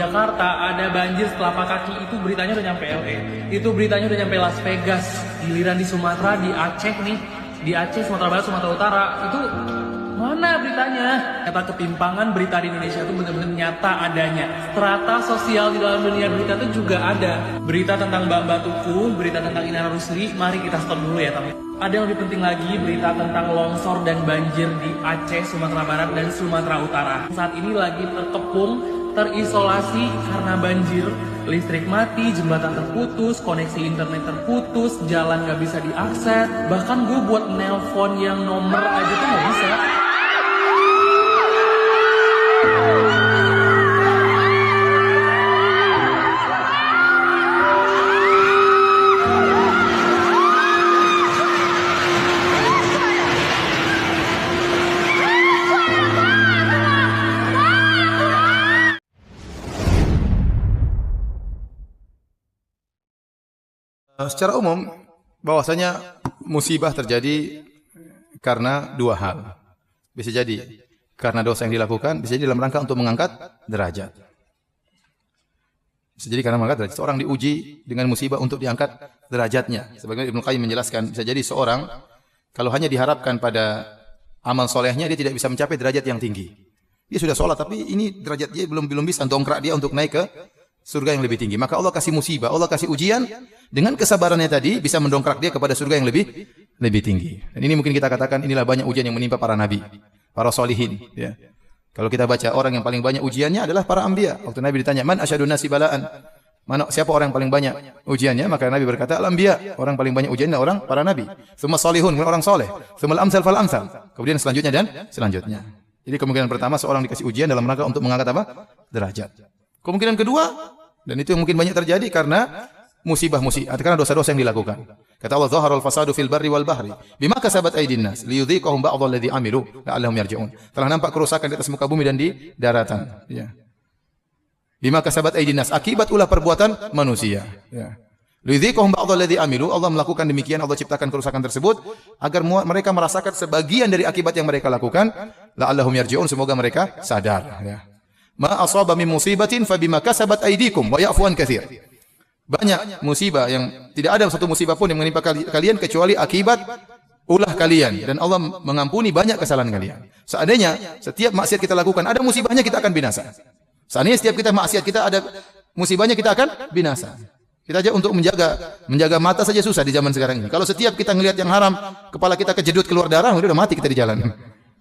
Jakarta ada banjir telapak kaki, itu beritanya udah nyampe LA, itu beritanya udah nyampe Las Vegas. Giliran di Sumatera, di Aceh nih, di Aceh, Sumatera Barat, Sumatera Utara, itu mana beritanya? Kata ketimpangan berita di Indonesia itu benar-benar nyata adanya. Strata sosial di dalam dunia berita itu juga ada. Berita tentang Mbak Tuku, berita tentang Inara Rusli, mari kita stop dulu ya teman. Ada yang lebih penting lagi, berita tentang longsor dan banjir di Aceh, Sumatera Barat, dan Sumatera Utara. Saat ini lagi terkepung, terisolasi karena banjir. Listrik mati, jembatan terputus, koneksi internet terputus, jalan gak bisa diakses. Bahkan gue buat nelpon yang nomor aja tuh gak bisa. Secara umum, bahwasanya musibah terjadi karena dua hal. Bisa jadi karena dosa yang dilakukan, bisa jadi dalam rangka untuk mengangkat derajat. Bisa jadi karena mengangkat derajat. Seorang diuji dengan musibah untuk diangkat derajatnya. Sebagaimana Ibnu Qayyim menjelaskan, bisa jadi seorang kalau hanya diharapkan pada amal solehnya, dia tidak bisa mencapai derajat yang tinggi. Dia sudah sholat, tapi ini derajat dia belum bisa dongkrak dia untuk naik ke surga yang lebih tinggi. Maka Allah kasih musibah, Allah kasih ujian, dengan kesabarannya tadi bisa mendongkrak dia kepada surga yang lebih tinggi. Dan ini mungkin kita katakan inilah banyak ujian yang menimpa para nabi, para solihin. Ya. Kalau kita baca orang yang paling banyak ujiannya adalah para anbiya. Waktu Nabi ditanya, man asyadun nasi balaan, siapa orang yang paling banyak ujiannya? Maka Nabi berkata, al-anbiya. Orang paling banyak ujiannya orang para nabi. Tsumma salihun, orang soleh. Tsumma al-amsal fal amsal. Kemudian selanjutnya dan selanjutnya. Jadi kemungkinan pertama seorang dikasih ujian dalam rangka untuk mengangkat apa? Derajat. Kemungkinan kedua, dan itu yang mungkin banyak terjadi karena musibah-musibah, karena dosa-dosa yang dilakukan. Kata Allah, "Zaharul fasadu fil barri wal bahri bima kasabat aydin nas liyudhiqahum ba'dha alladhi amilu la'allahum yarji'un." Telah nampak kerusakan di atas muka bumi dan di daratan, ya. Bima kasabat aydin nas, akibat ulah perbuatan manusia, ya. Liyudhiqahum ba'dha alladhi amilu, Allah melakukan demikian, Allah ciptakan kerusakan tersebut agar mereka merasakan sebagian dari akibat yang mereka lakukan, la'allahum yarji'un, semoga mereka sadar, ya. Ma asaba min musibatin fa bima kasabat aydikum wa ya'fu an katsir. Banyak musibah yang tidak ada satu musibah pun yang menimpa kalian kecuali akibat ulah kalian, dan Allah mengampuni banyak kesalahan kalian. Seandainya setiap maksiat kita lakukan ada musibahnya, kita akan binasa. Seandainya setiap kita maksiat kita ada musibahnya, kita akan binasa. Kita aja untuk menjaga mata saja susah di zaman sekarang ini. Kalau setiap kita ngelihat yang haram, kepala kita kejedut keluar darah, udah mati kita di jalan.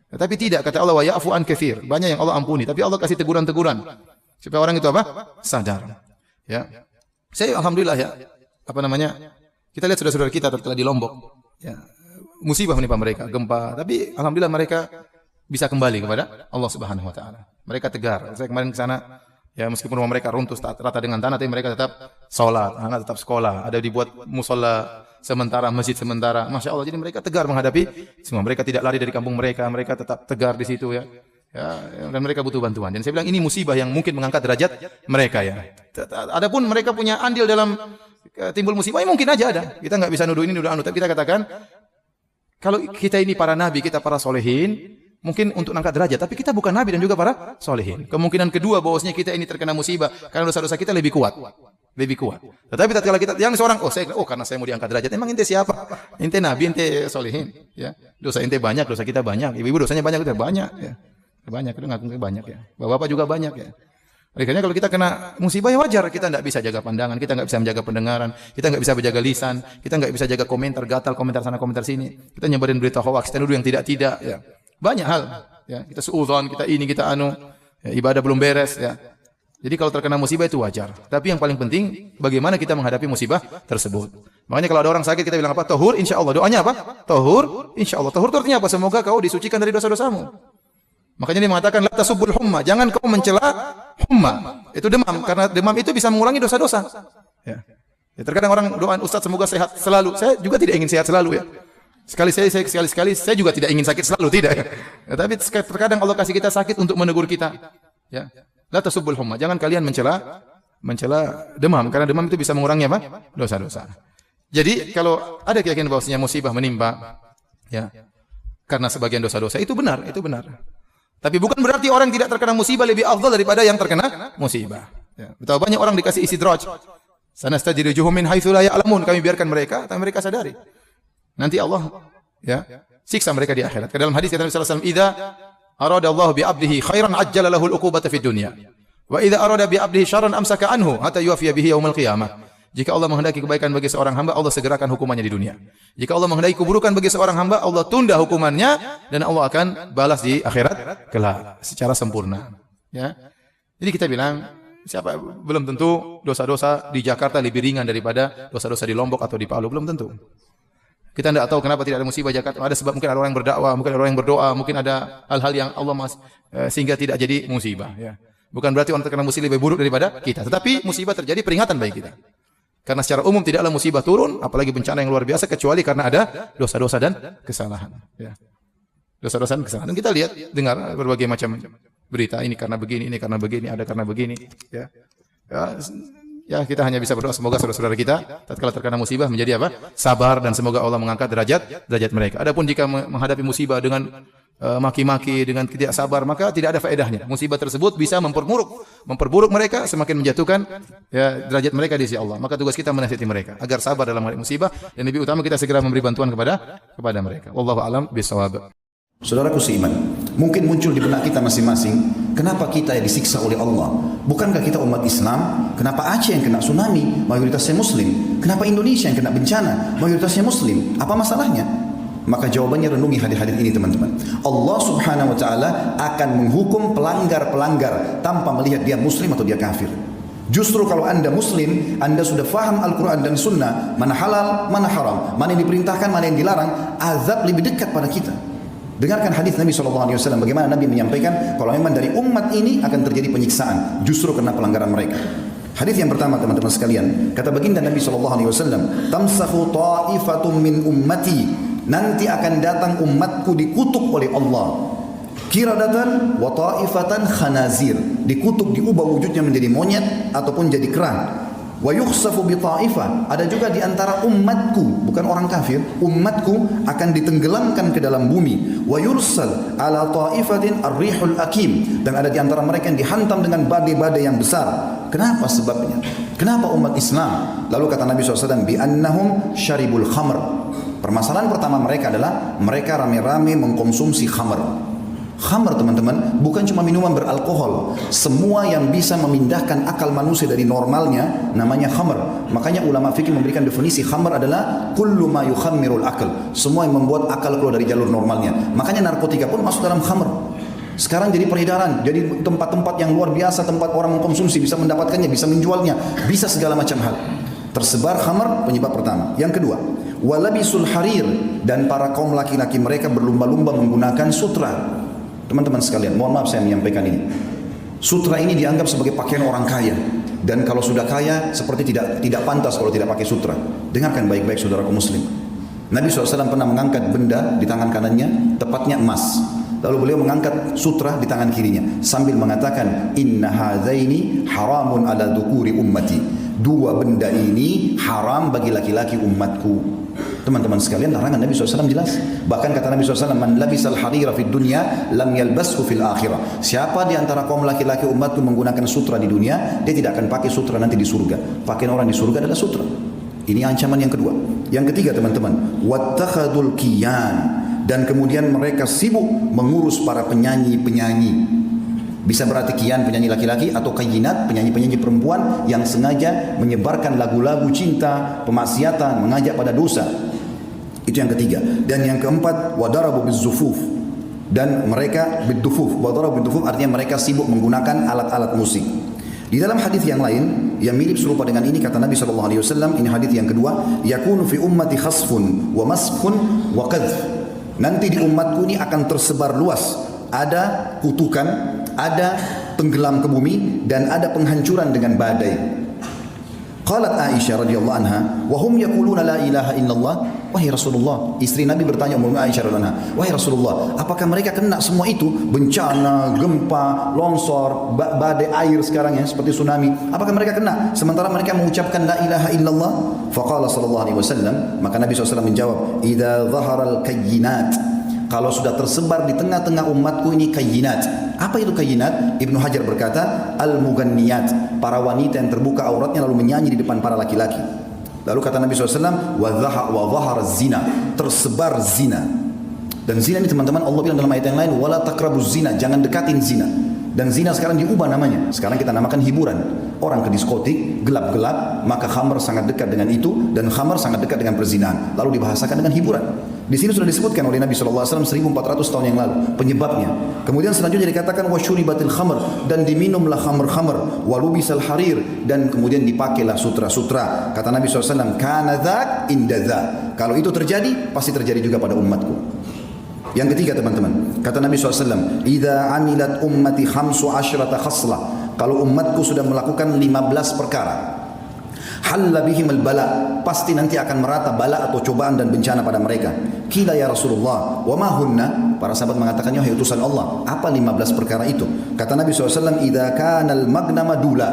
Tapi tidak, kata Allah, wa ya'fu an katsir. Banyak yang Allah ampuni, tapi Allah kasih teguran-teguran supaya orang itu apa? Sadar. Ya. Saya alhamdulillah ya, kita lihat saudara-saudara kita tatkala di Lombok, ya, musibah menimpa mereka, gempa, tapi alhamdulillah mereka bisa kembali kepada Allah Subhanahu wa taala. Mereka tegar. Saya kemarin ke sana, ya, meskipun rumah mereka runtuh rata dengan tanah, tapi mereka tetap salat, anak tetap sekolah, ada dibuat musala sementara, masjid sementara. Masya Allah, jadi mereka tegar menghadapi semua. Mereka tidak lari dari kampung mereka, mereka tetap tegar di situ, ya. Ya, dan mereka butuh bantuan. Dan saya bilang ini musibah yang mungkin mengangkat derajat mereka, ya. Adapun mereka punya andil dalam timbul musibah, ya mungkin aja ada. Kita nggak bisa nuduh ini nuduh anu, tapi kita katakan kalau kita ini para nabi, kita para solehin, mungkin untuk angkat derajat, tapi kita bukan nabi dan juga para solehin. Kemungkinan kedua bahwasanya kita ini terkena musibah karena dosa-dosa kita lebih kuat. Tetapi tatkala kita yang seorang, karena saya mau diangkat derajat, emang ente siapa? Ente nabi, ente solehin, ya. Dosa ente banyak, dosa kita banyak. Ibu-ibu dosanya banyak, udah banyak, ya. Banyak, itu ngaku banyak, ya. Bapak-bapak juga banyak, ya. Oleh karena kalau kita kena musibah, ya wajar kita tidak bisa jaga pandangan, kita nggak bisa menjaga pendengaran, kita nggak bisa menjaga lisan, kita nggak bisa jaga komentar gatal, komentar sana, komentar sini. Kita nyebarin berita hoax, kita nuduh yang tidak, ya. Banyak hal, ya. Kita suudzon, kita ini, kita anu, ya, ibadah belum beres, ya. Jadi kalau terkena musibah itu wajar. Tapi yang paling penting bagaimana kita menghadapi musibah tersebut. Makanya kalau ada orang sakit kita bilang apa? Tahur insyaallah. Doanya apa? Tahur insyaallah. Tahur itu artinya apa? Semoga kau disucikan dari dosa-dosamu. Makanya dia mengatakan la tasubbul humma, jangan kau mencela humma. Itu demam, karena demam itu bisa mengurangi dosa-dosa. Ya. Ya, terkadang orang doa Ustaz semoga sehat selalu. Saya juga tidak ingin sehat selalu, ya. Sekali saya juga tidak ingin sakit selalu, tidak, ya. Ya, tapi terkadang Allah kasih kita sakit untuk menegur kita. Ya. La tasubbul humma, jangan kalian mencela demam, karena demam itu bisa mengurangi apa? Dosa-dosa. Jadi kalau ada keyakinan bahwasanya musibah menimpa, ya, karena sebagian dosa-dosa, itu benar. Tapi bukan berarti orang yang tidak terkena musibah lebih afdal daripada yang terkena musibah. Ya. Betapa banyak orang dikasih istidraj. Sanastadrijuhum min haitsu la ya'lamun. Kami biarkan mereka, tapi mereka sadari. Nanti Allah ya siksa mereka di akhirat. Dalam hadis kata Nabi sallallahu alaihi wasallam, "Idza arada Allah bi 'abdihi khairan ajjala lahu al-uqubata fid dunya. Wa idza arada bi 'abdihi syarran amsaka anhu hatta yuwaffiya bihi yaumil qiyamah." Jika Allah menghendaki kebaikan bagi seorang hamba, Allah segerakan hukumannya di dunia. Jika Allah menghendaki keburukan bagi seorang hamba, Allah tunda hukumannya dan Allah akan balas di akhirat kelak secara sempurna. Ya. Jadi kita bilang, siapa belum tentu dosa-dosa di Jakarta lebih ringan daripada dosa-dosa di Lombok atau di Palu, belum tentu. Kita tidak tahu kenapa tidak ada musibah Jakarta. Ada sebab, mungkin ada orang yang berdakwah, mungkin ada orang yang berdoa, mungkin ada hal-hal yang Allah sehingga tidak jadi musibah. Ya. Bukan berarti orang terkena musibah lebih buruk daripada kita. Tetapi musibah terjadi peringatan bagi kita. Karena secara umum tidaklah musibah turun, apalagi bencana yang luar biasa, kecuali karena ada dosa-dosa dan kesalahan. Ya. Dosa-dosa dan kesalahan. Dan kita lihat, dengar berbagai macam berita. Ini karena begini, ini karena begini, ada karena begini. Ya. Ya, kita hanya bisa berdoa semoga saudara-saudara kita tatkala terkena musibah menjadi apa? Sabar, dan semoga Allah mengangkat derajat mereka. Adapun jika menghadapi musibah dengan maki-maki, dengan tidak sabar, maka tidak ada faedahnya. Musibah tersebut bisa memperburuk mereka, semakin menjatuhkan ya derajat mereka di sisi Allah. Maka tugas kita menasihati mereka agar sabar dalam menghadapi musibah, dan lebih utama kita segera memberi bantuan kepada mereka. Wallahu a'lam bishawab. Saudaraku seiman, mungkin muncul di benak kita masing-masing, kenapa kita yang disiksa oleh Allah? Bukankah kita umat Islam? Kenapa Aceh yang kena tsunami, mayoritasnya Muslim? Kenapa Indonesia yang kena bencana, mayoritasnya Muslim? Apa masalahnya? Maka jawabannya renungi hadis-hadis ini teman-teman. Allah subhanahu wa ta'ala akan menghukum pelanggar-pelanggar tanpa melihat dia Muslim atau dia kafir. Justru kalau anda Muslim, anda sudah faham Al-Quran dan Sunnah, mana halal, mana haram, mana yang diperintahkan, mana yang dilarang, azab lebih dekat pada kita. Dengarkan hadis Nabi SAW, bagaimana Nabi menyampaikan kalau memang dari umat ini akan terjadi penyiksaan justru karena pelanggaran mereka. Hadis yang pertama teman-teman sekalian, kata baginda Nabi SAW, tamsahu ta'ifatum min ummati, nanti akan datang umatku dikutuk oleh Allah, kiradatan wa ta'ifatan khanazir, dikutuk, diubah wujudnya menjadi monyet ataupun jadi kerang. Wa yukhsafu bi ta'ifah, ada juga di antara umatku, bukan orang kafir, umatku akan ditenggelamkan ke dalam bumi. Wa yursal ala ta'ifatin ar-rihul akim, dan ada di antara mereka yang dihantam dengan badai-badai yang besar. Kenapa sebabnya? Kenapa umat Islam? Lalu kata Nabi SAW, bi annahum syaribul khamr. Permasalahan pertama mereka adalah mereka rame-rame mengkonsumsi khamr. Khamr teman-teman bukan cuma minuman beralkohol. Semua yang bisa memindahkan akal manusia dari normalnya namanya khamr. Makanya ulama fikih memberikan definisi khamr adalah kullu ma yukhammirul akal. Semua yang membuat akal keluar dari jalur normalnya. Makanya narkotika pun masuk dalam khamr. Sekarang jadi peredaran, jadi tempat-tempat yang luar biasa, tempat orang mengkonsumsi, bisa mendapatkannya, bisa menjualnya, bisa segala macam hal. Tersebar khamr penyebab pertama. Yang kedua, walabisul harir, dan para kaum laki-laki mereka berlumba-lumba menggunakan sutra. Teman-teman sekalian, mohon maaf saya menyampaikan ini. Sutra ini dianggap sebagai pakaian orang kaya, dan kalau sudah kaya seperti tidak pantas kalau tidak pakai sutra. Dengarkan baik-baik saudaraku muslim. Nabi SAW pernah mengangkat benda di tangan kanannya, tepatnya emas. Lalu beliau mengangkat sutra di tangan kirinya sambil mengatakan, inna hadzaini haramun ala dzukuri ummati. Dua benda ini haram bagi laki-laki umatku. Teman-teman sekalian, larangan Nabi SAW jelas. Bahkan kata Nabi SAW, man labisal harira fid dunya lam yalbashu fil akhirah. Siapa di antara kaum laki-laki umatku menggunakan sutra di dunia, dia tidak akan pakai sutra nanti di surga. Pakaian orang di surga adalah sutra. Ini ancaman yang kedua. Yang ketiga teman-teman, wattakhadul kiyan, dan kemudian mereka sibuk mengurus para penyanyi-penyanyi. Bisa berarti kian penyanyi laki-laki atau kayinat penyanyi-penyanyi perempuan yang sengaja menyebarkan lagu-lagu cinta, pemaksiatan, mengajak pada dosa. Itu yang ketiga. Dan yang keempat, wadarabu bizzufuf, dan mereka biddufuf. Wadarabu biddufuf artinya mereka sibuk menggunakan alat-alat musik. Di dalam hadis yang lain yang mirip serupa dengan ini kata Nabi SAW, ini hadis yang kedua, yakunu fi ummati khasfun wa maskhun wa qadh. Nanti di umatku ini akan tersebar luas, ada kutukan, ada tenggelam ke bumi, dan ada penghancuran dengan badai. Qalat Aisyah radhiyallahu anha, wa hum yaquluna la ilaha illallah. Wahai Rasulullah, istri Nabi bertanya Ummu Aisyah radhiyallahu anha, wahai Rasulullah, apakah mereka kena semua itu? Bencana, gempa, longsor, badai air sekarang ya, seperti tsunami. Apakah mereka kena sementara mereka mengucapkan la ilaha illallah? Faqala sallallahu alaihi wasallam, maka Nabi SAW menjawab, idza dhaharal kayyinat, kalau sudah tersebar di tengah-tengah umatku ini kayyinat. Apa itu kayyinat? Ibnu Hajar berkata, al-mughanniyat, para wanita yang terbuka auratnya lalu menyanyi di depan para laki-laki. Lalu kata Nabi SAW, wa dhahara zina, tersebar zina. Dan zina ini teman-teman Allah bilang dalam ayat yang lain, wala taqrabuz zina, jangan dekatin zina. Dan zina sekarang diubah namanya. Sekarang kita namakan hiburan. Orang ke diskotik, gelap-gelap, maka khamar sangat dekat dengan itu, dan khamar sangat dekat dengan perzinahan. Lalu dibahasakan dengan hiburan. Di sini sudah disebutkan oleh Nabi SAW 1400 tahun yang lalu penyebabnya. Kemudian selanjutnya dikatakan wasyuribatil khamr, dan diminumlah khamr-khamr, walubisal harir, dan kemudian dipakailah sutra-sutra. Kata Nabi SAW, kana dzak inda dzak. Kalau itu terjadi, pasti terjadi juga pada umatku. Yang ketiga teman-teman, kata Nabi SAW, idza amilat ummati 15 khaslah, kalau umatku sudah melakukan 15 perkara, halla bihimul bala, pasti nanti akan merata bala atau cobaan dan bencana pada mereka. Qila ya Rasulullah, wa ma hunna? Para sahabat mengatakan, ya utusan Allah, apa 15 perkara itu? Kata Nabi SAW, idza kanal magnama dula.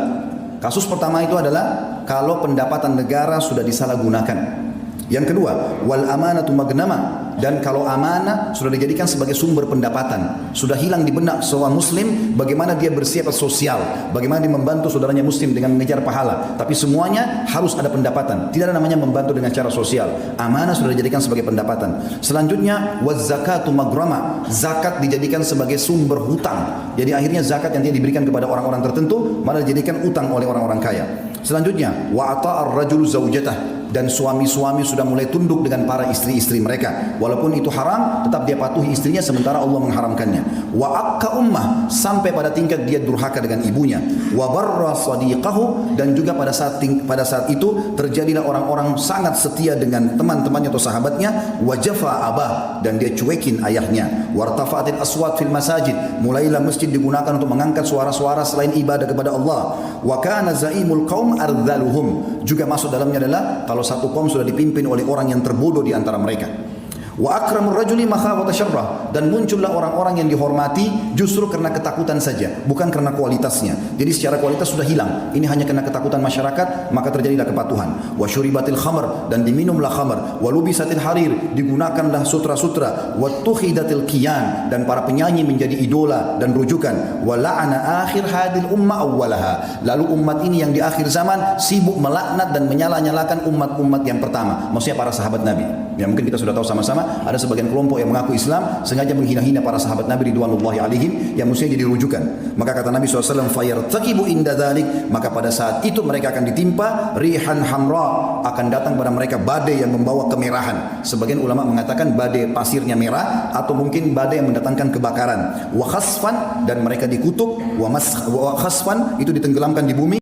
Kasus pertama itu adalah kalau pendapatan negara sudah disalahgunakan. Yang kedua, wal amanatu magnama, dan kalau amanah sudah dijadikan sebagai sumber pendapatan, sudah hilang di benak seorang muslim bagaimana dia bersifat sosial, bagaimana dia membantu saudaranya muslim dengan mengejar pahala, tapi semuanya harus ada pendapatan. Tidak ada namanya membantu dengan cara sosial. Amanah sudah dijadikan sebagai pendapatan. Selanjutnya waz zakatu magrama, zakat dijadikan sebagai sumber hutang. Jadi akhirnya zakat yang dia diberikan kepada orang-orang tertentu malah dijadikan utang oleh orang-orang kaya. Selanjutnya wa ata'ar rajulu zaujatah, dan suami-suami sudah mulai tunduk dengan para istri-istri mereka. Walaupun itu haram, tetap dia patuhi istrinya sementara Allah mengharamkannya. Wa akka ummah, sampai pada tingkat dia durhaka dengan ibunya. Wa barra sadiqahu, dan juga pada saat itu terjadilah orang-orang sangat setia dengan teman-temannya atau sahabatnya. Wa jafa abah, dan dia cuekin ayahnya. Wartafa'atil aswat fil masajid, mulailah masjid digunakan untuk mengangkat suara-suara selain ibadah kepada Allah. Wa kana zaimul qaum ardzaluhum, juga masuk dalamnya adalah kalau satu kaum sudah dipimpin oleh orang yang terbodoh di antara mereka. Wa akramur rajuli makhafata syarrah, dan muncullah orang-orang yang dihormati justru karena ketakutan saja, bukan karena kualitasnya. Jadi secara kualitas sudah hilang. Ini hanya karena ketakutan masyarakat, maka terjadilah kepatuhan. Wa syuribatil khamr, dan diminumlah khamr. Wa lubisatil harir, digunakanlah sutra-sutra. Wa tukhidatil qiyan, dan para penyanyi menjadi idola dan rujukan. Wa la'ana akhir hadil umma awwalaha, lalu umat ini yang di akhir zaman sibuk melaknat dan menyala-nyalakan umat-umat yang pertama, maksudnya para sahabat Nabi. Ya mungkin kita sudah tahu sama-sama, ada sebagian kelompok yang mengaku Islam sengaja menghina-hina para sahabat Nabi ridwanullahi alaihim yang mestinya jadi rujukan. Maka kata Nabi SAW, fayartaqibu inda dzalik, maka pada saat itu mereka akan ditimpa rihan hamra, akan datang pada mereka badai yang membawa kemerahan. Sebagian ulama mengatakan badai pasirnya merah, atau mungkin badai yang mendatangkan kebakaran. Wa khasfan, dan mereka dikutuk. Wa khasfan, itu ditenggelamkan di bumi.